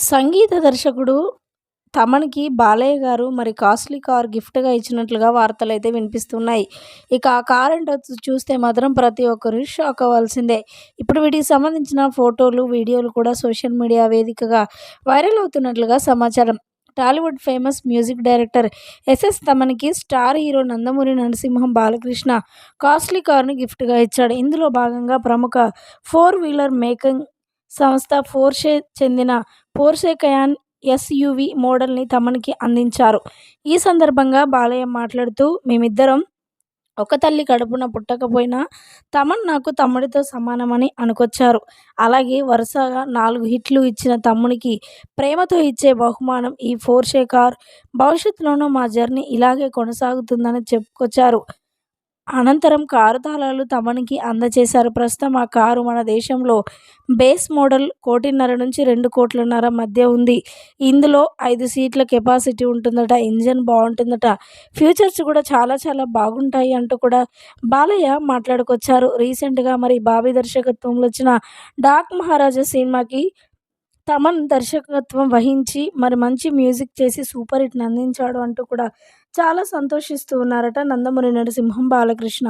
సంగీత దర్శకుడు తమన్‌కి బాలయ్య గారు మరి కాస్ట్‌లీ కార్ గిఫ్ట్‌గా ఇచ్చినట్లుగా వార్తలైతే వినిపిస్తున్నాయి. ఇక ఆ కారేంటో చూస్తే మాత్రం ప్రతి ఒక్కరు షాక్ అవ్వాల్సిందే. ఇప్పుడు వీటికి సంబంధించిన ఫోటోలు, వీడియోలు కూడా సోషల్ మీడియా వేదికగా వైరల్ అవుతున్నట్లుగా సమాచారం. Tollywood famous music director SS తమన్‌కి star hero Nandamuri Narasimham Balakrishna costly కార్‌ని గిఫ్ట్‌గా ఇచ్చాడు. ఇందులో భాగంగా ప్రముఖ ఫోర్ వీలర్ మేకింగ్ సంస్థ పోర్షే చెందిన పోర్షే కయాన్ ఎస్‌యూవీ మోడల్‌ని తమన్‌కి అందించారు. ఈ సందర్భంగా బాలయ్య మాట్లాడుతూ, "మేమిద్దరం ఒక తల్లి కడుపున పుట్టకపోయినా తమన్ నాకు తమ్ముడితో సమానమని అనుకొచ్చారు. అలాగే వరుసగా 4 హిట్లు ఇచ్చిన తమ్మునికి ప్రేమతో ఇచ్చే బహుమానం ఈ పోర్షే కార్. భవిష్యత్తులోనూ మా జర్నీ ఇలాగే కొనసాగుతుందని" చెప్పుకొచ్చారు. అనంతరం కారు తాళాలు తమన్‌కి అందజేశారు. ప్రస్తుతం ఆ కారు మన దేశంలో బేస్ మోడల్ 1,50,00,000 నుంచి 2,50,00,000 మధ్య ఉంది. ఇందులో 5 సీట్ల కెపాసిటీ ఉంటుందట. ఇంజిన్ బావుంటుందట. ఫీచర్స్ కూడా చాలా చాలా బాగుంటాయి అంటూ కూడా బాలయ్య మాట్లాడుకొచ్చారు. రీసెంట్‌గా మరి బాబీ దర్శకత్వంలో వచ్చిన 'డాక్ మహారాజా' సినిమాకి తమన్ దర్శకత్వం వహించి మరి మంచి మ్యూజిక్ చేసి సూపర్ హిట్‌ని అందించాడు అంటూ కూడా చాలా సంతోషిస్తూ ఉన్నారట నందమూరి నరసింహం బాలకృష్ణ.